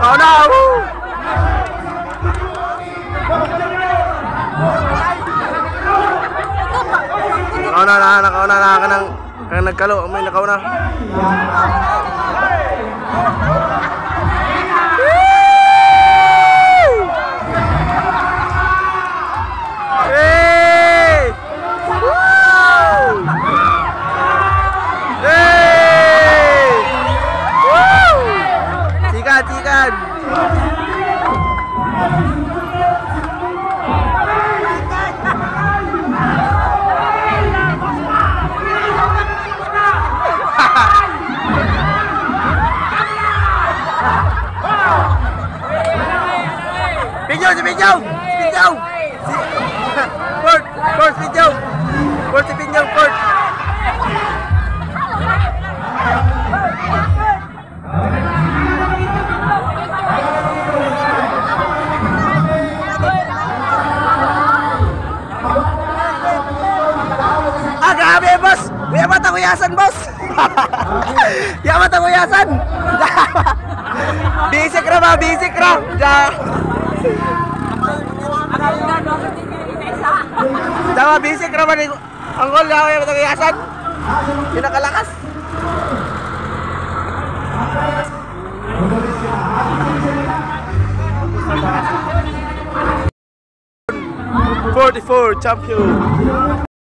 Nakauna! Woo! Nakauna na kanang nagkalo. May nakauna. Tikan. Pinjau. Port, Pinjau. Port. Grabe, boss! Yaman ang kuyasan, boss! Yaman ang kuyasan! Bisik ra! Dawa, bisik ra ba? Ang gol, yaman ang kuyasan! Pinakalakas! #44 champion.